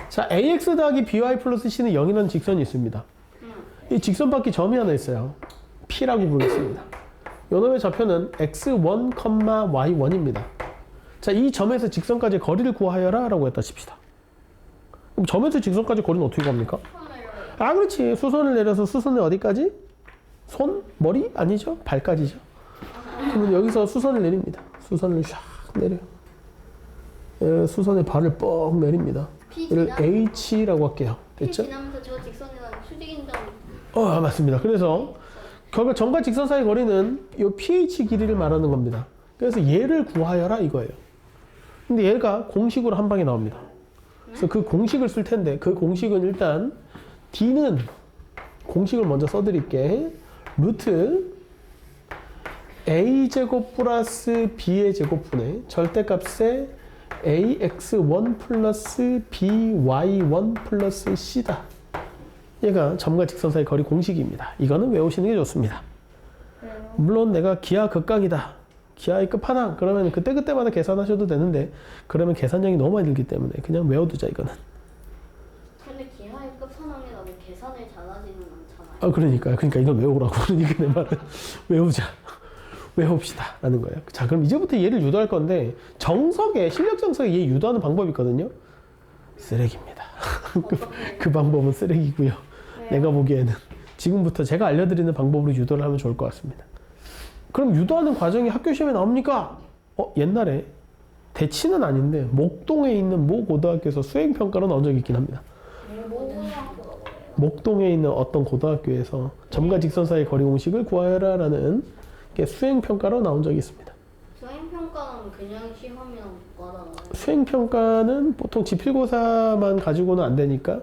자, ax 더하기 by 플러스 c는 0이라는 직선이 있습니다. 이 직선 밖에 점이 하나 있어요. p라고 부르겠습니다. 요놈의 좌표는 x1, y1입니다. 자, 이 점에서 직선까지 거리를 구하여라 라고 했다 칩시다. 그럼 점에서 직선까지 거리는 어떻게 구합니까? 아, 그렇지. 수선을 내려서 수선을 어디까지? 손? 머리? 아니죠. 발까지죠. 그러면 여기서 수선을 내립니다. 수선을 샥 내려요. 예, 수선의 발을 뻑 내립니다. 이를 H라고 할게요. 됐죠? 지나면서 저 직선이랑 수직인 점. 맞습니다. 그래서 결국 점과 직선 사이 거리는 이 pH 길이를 말하는 겁니다. 그래서 얘를 구하여라 이거예요. 근데 얘가 공식으로 한 방에 나옵니다. 그래서 그 공식을 쓸 텐데 그 공식은 일단 D는 공식을 먼저 써드릴게. 루트 A제곱 플러스 B의 제곱분의 절대값의 AX1 플러스 BY1 플러스 C다. 얘가 점과 직선 사이 거리 공식입니다. 이거는 외우시는 게 좋습니다. 물론 내가 기하 극강이다. 기하의 끝판왕. 그러면 그때그때마다 계산하셔도 되는데 그러면 계산량이 너무 많이 들기 때문에 그냥 외워두자 이거는. 근데 기하의 끝판왕이라고 계산을 잘하지는 않잖아요. 아, 그러니까 이건 외우라고. 그러니까 내 말은 외우자. 외웁시다. 라는 거예요. 자, 그럼 이제부터 얘를 유도할 건데 정석에, 실력 정석에 얘 유도하는 방법이 있거든요. 쓰레기입니다. 그 방법은 쓰레기고요. 내가 보기에는 지금부터 제가 알려드리는 방법으로 유도를 하면 좋을 것 같습니다. 그럼 유도하는 과정이 학교 시험에 나옵니까? 옛날에 대치는 아닌데 목동에 있는 모 고등학교에서 수행평가로 나온 적이 있긴 합니다. 목동에 있는 어떤 고등학교에서 점과 직선 사이 거리 공식을 구하여라 라는 게 수행평가로 나온 적이 있습니다. 수행평가는 그냥 시험이랑 뭐다나요? 수행평가는 보통 지필고사만 가지고는 안 되니까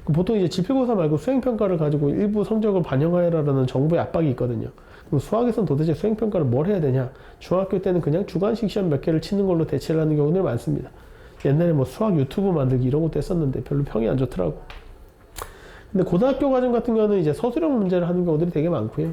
보통 이제 지필고사 말고 수행평가를 가지고 일부 성적을 반영하여라라는 정부의 압박이 있거든요. 그럼 수학에서는 도대체 수행평가를 뭘 해야 되냐? 중학교 때는 그냥 주관식 시험 몇 개를 치는 걸로 대체를 하는 경우들이 많습니다. 옛날에 뭐 수학 유튜브 만들기 이런 것도 했었는데 별로 평이 안 좋더라고. 근데 고등학교 과정 같은 경우는 이제 서술형 문제를 하는 경우들이 되게 많고요.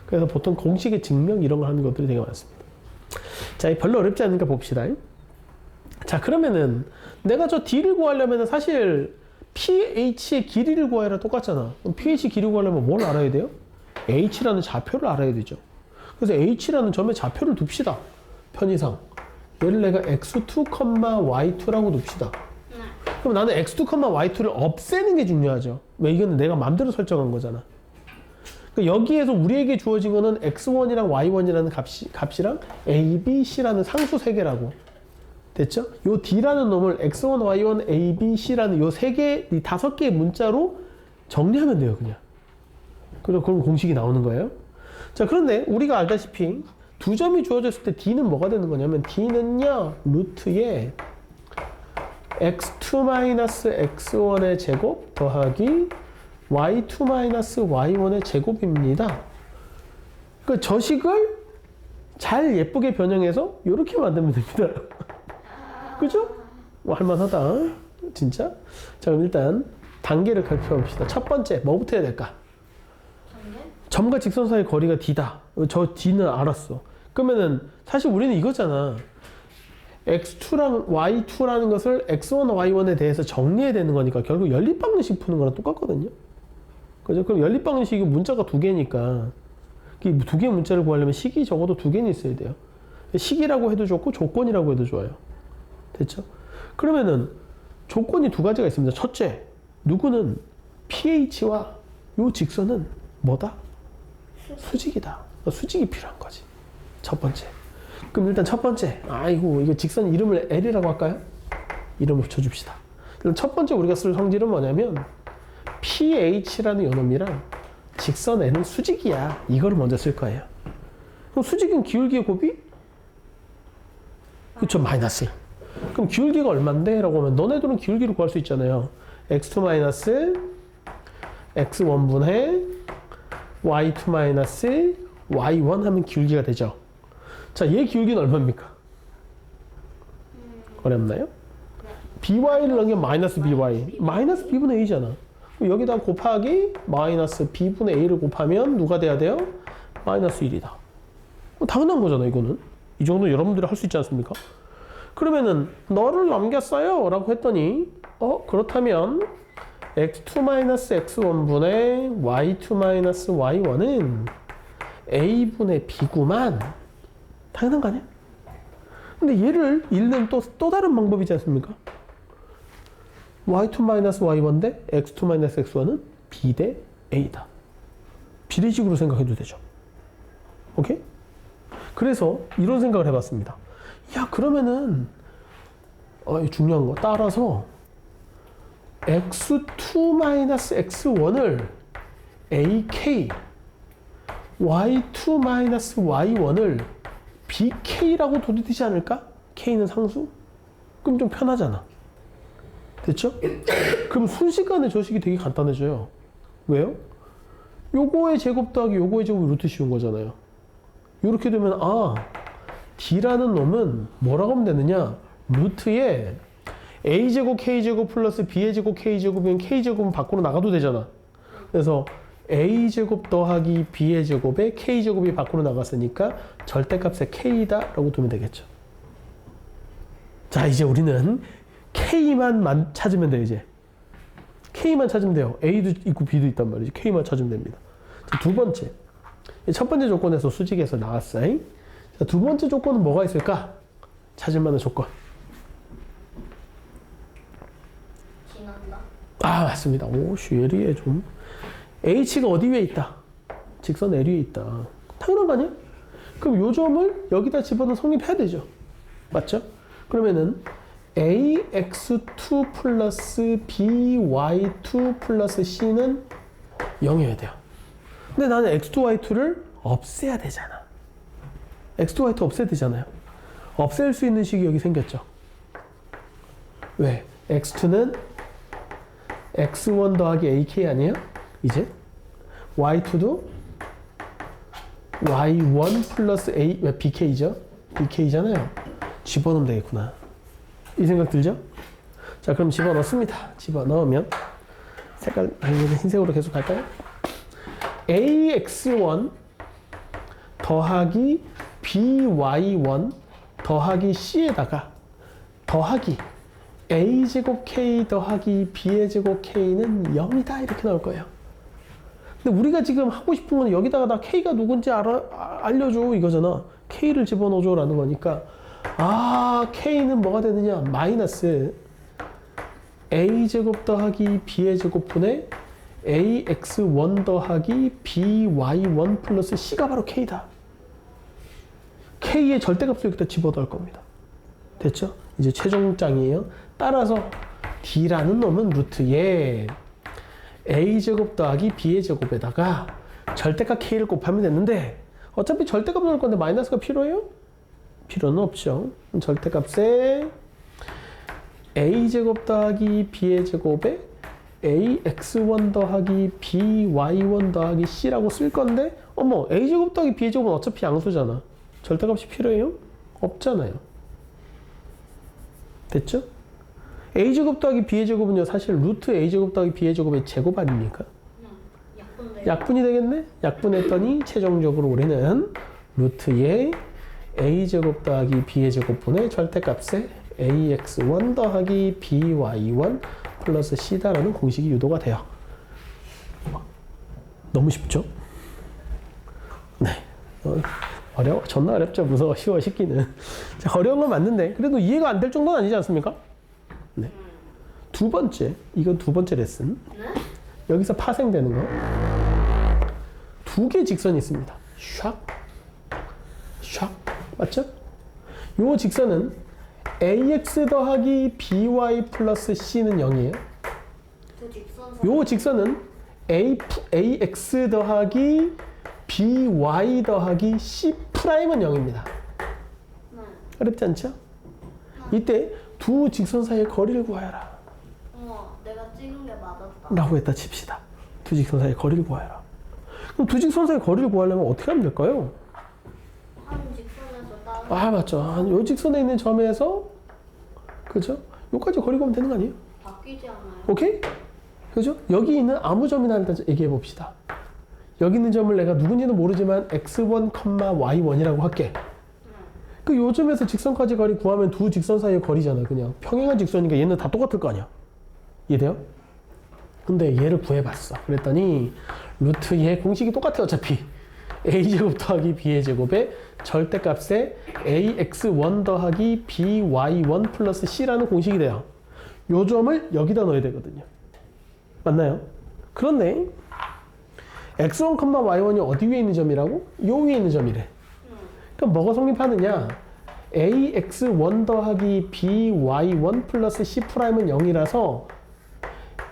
그래서 보통 공식의 증명 이런 걸 하는 것들이 되게 많습니다. 자, 별로 어렵지 않으니까 봅시다. 자, 그러면은 내가 저 D를 구하려면 사실 pH의 길이를 구하여라 똑같잖아. 그럼 pH 길이 구하려면 뭘 알아야 돼요? H라는 좌표를 알아야 되죠. 그래서 H라는 점의 좌표를 둡시다. 편의상. 얘를 내가 x2, y2라고 둡시다. 그럼 나는 x2, y2를 없애는 게 중요하죠. 왜? 이거는 내가 마음대로 설정한 거잖아. 그러니까 여기에서 우리에게 주어진 거는 x1이랑 y1이라는 값이랑 a, b, c라는 상수 3개라고. 됐죠? 요 d라는 놈을 x1, y1, a, b, c라는 요 3개, 이 5개의 문자로 정리하면 돼요, 그냥. 그럼 공식이 나오는 거예요. 자, 그런데 우리가 알다시피 두 점이 주어졌을 때 d는 뭐가 되는 거냐면 d는요, 루트에 x2-x1의 제곱 더하기 y2-y1의 제곱입니다. 그 저식을 잘 예쁘게 변형해서 이렇게 만들면 됩니다. 그죠? 할만하다. 진짜? 자, 그럼 일단 단계를 살펴봅시다. 첫 번째, 뭐부터 해야 될까? 점과 직선 사이 거리가 d다. 저 d는 알았어. 그러면은 사실 우리는 이거잖아. x2랑 y2라는 것을 x1, y1에 대해서 정리해야 되는 거니까 결국 연립방정식 푸는 거랑 똑같거든요. 그죠? 그럼 연립방정식이 문자가 2개니까 이 2개의 문자를 구하려면 식이 적어도 2개는 있어야 돼요. 식이라고 해도 좋고 조건이라고 해도 좋아요. 됐죠? 그러면은 조건이 2가지가 있습니다. 첫째, 누구는 pH와 요 직선은 뭐다? 수직이다. 수직이 필요한 거지. 첫 번째. 그럼 일단 첫 번째, 아이고 이거 직선 이름을 L이라고 할까요? 이름을 붙여줍시다. 그럼 첫 번째 우리가 쓸 성질은 뭐냐면 pH라는 요놈이랑 직선 L은 수직이야. 이거를 먼저 쓸 거예요. 그럼 수직은 기울기의 곱이? 그쵸, 마이너스. 그럼 기울기가 얼만데? 라고 하면 너네들은 기울기를 구할 수 있잖아요. x2 마이너스 x1분의 y2 마이너스 y1 하면 기울기가 되죠. 자, 얘 기울기는 얼마입니까? 어렵나요? by를 넣으면 마이너스 by. 마이너스 b분의 a잖아. 여기다 곱하기 마이너스 b분의 a를 곱하면 누가 돼야 돼요? 마이너스 1이다. 당연한 거잖아, 이거는. 이 정도 여러분들이 할 수 있지 않습니까? 그러면은 너를 넘겼어요 라고 했더니 그렇다면 x2-x1분의 y2-y1은 a분의 b구만. 당연한 거 아니야? 근데 얘를 읽는 또 다른 방법이지 않습니까? y2-y1 대 x2-x1은 b 대 a다. 비례식으로 생각해도 되죠. 오케이? 그래서 이런 생각을 해봤습니다. 야, 그러면은 이거 중요한 거 따라서 x2-x1을 ak, y2-y1을 bk라고 둬도 되지 않을까? k는 상수? 그럼 좀 편하잖아. 됐죠? 그럼 순식간에 저 식이 되게 간단해져요. 왜요? 요거의 제곱 더하기 요거의 제곱이 루트 씌운 거잖아요. 이렇게 되면 D라는 놈은 뭐라고 하면 되느냐? 루트에 A제곱 K제곱 플러스 B의 제곱 K제곱이면 K제곱은 밖으로 나가도 되잖아. 그래서 A제곱 더하기 B의 제곱에 K제곱이 밖으로 나갔으니까 절대값의 K다 라고 두면 되겠죠. 자, 이제 우리는 K만 찾으면 돼요. 이제 K만 찾으면 돼요. A도 있고 B도 있단 말이지. K만 찾으면 됩니다. 자, 두 번째, 첫 번째 조건에서 수직에서 나왔어요. 자, 두 번째 조건은 뭐가 있을까? 찾을 만한 조건. 지난다. 맞습니다. 예리해 좀. H가 어디 위에 있다? 직선 L 위에 있다. 당연한 거 아니야? 그럼 요 점을 여기다 집어넣어 성립해야 되죠. 맞죠? 그러면은 ax2 플러스 by2 플러스 c는 0이어야 돼요. 근데 나는 x2, y2를 없애야 되잖아. x2, y2 없애야 되잖아요. 없앨 수 있는 식이 여기 생겼죠. 왜? x2는 x1 더하기 ak 아니에요? 이제 y2도 y1 플러스 a, 왜 bk죠? bk잖아요. 집어넣으면 되겠구나. 이 생각 들죠? 자, 그럼 집어넣습니다. 집어넣으면 색깔 흰색으로 계속 갈까요? ax1 더하기 by1 더하기 c에다가 더하기 a제곱 k 더하기 b의 제곱 k는 0이다 이렇게 나올 거예요. 근데 우리가 지금 하고 싶은 건 여기다가 나 k가 누군지 알려줘 이거잖아. k를 집어넣어줘 라는 거니까 k는 뭐가 되느냐? 마이너스 a제곱 더하기 b의 제곱분의 ax1 더하기 by1 플러스 c가 바로 k다. k의 절대값을 여기다 집어넣을 겁니다. 됐죠? 이제 최종장이에요. 따라서 d라는 놈은 루트에 a제곱 더하기 b의 제곱에다가 절대값 k를 곱하면 됐는데 어차피 절대값 넣을 건데 마이너스가 필요해요? 필요는 없죠. 절대값에 a제곱 더하기 b의 제곱에 ax1 더하기 by1 더하기 c라고 쓸 건데 a제곱 더하기 b의 제곱은 어차피 양수잖아. 절대값이 필요해요? 없잖아요. 됐죠? a제곱 더하기 b의 제곱은요 사실 루트 a제곱 더하기 b의 제곱의 제곱 아닙니까? 약분이 되겠네? 약분했더니 최종적으로 우리는 루트에 a제곱 더하기 b의 제곱분의 절대값에 ax1 더하기 by1 플러스 c다라는 공식이 유도가 돼요. 너무 쉽죠? 네. 어려워. 존나 어렵죠. 무서워. 쉬워. 쉽기는. 어려운 건 맞는데 그래도 이해가 안 될 정도는 아니지 않습니까? 네. 두 번째. 이건 두 번째 레슨. 여기서 파생되는 거. 두 개의 직선이 있습니다. 샥. 샥. 맞죠? 요 직선은 ax 더하기 by 플러스 c는 0이에요. 요 직선은 ax 더하기 by 더하기 c 프라임은 0입니다. 어렵지 않죠? 이때 두 직선 사이의 거리를 구하여라. 내가 찍은 게 맞았다. 라고 했다 칩시다. 두 직선 사이의 거리를 구하여라. 그럼 두 직선 사이의 거리를 구하려면 어떻게 하면 될까요? 한 직선에서 다른 맞죠. 요 직선에 있는 점에서 그죠? 요까지 거리 구하면 되는 거 아니에요? 바뀌지 않아요. 오케이? 그죠? 여기 있는 아무 점이나 일단 얘기해 봅시다. 여기 있는 점을 내가 누군지는 모르지만 x1, y1이라고 할게. 그 요점에서 직선까지 거리 구하면 두 직선 사이의 거리잖아. 그냥 평행한 직선이니까 얘는 다 똑같을 거 아니야. 이해돼요? 근데 얘를 구해봤어. 그랬더니 루트 얘 공식이 똑같아 어차피. a제곱 더하기 b의 제곱에 절대값에 ax1 더하기 by1 플러스 c라는 공식이 돼요. 요 점을 여기다 넣어야 되거든요. 맞나요? 그런데 x1, y1이 어디 위에 있는 점이라고? 요 위에 있는 점이래. 그럼 뭐가 성립하느냐? ax1 더하기 by1 플러스 c'은 0이라서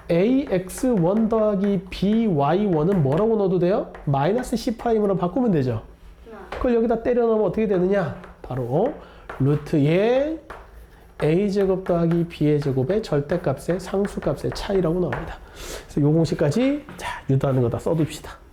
ax1 더하기 by1은 뭐라고 넣어도 돼요? 마이너스 c'으로 바꾸면 되죠. 그걸 여기다 때려 넣으면 어떻게 되느냐? 바로 루트의 a제곱 더하기 b의 제곱의 절대값의 상수값의 차이라고 나옵니다. 그래서 요 공식까지 자 유도하는 거 다 써둡시다.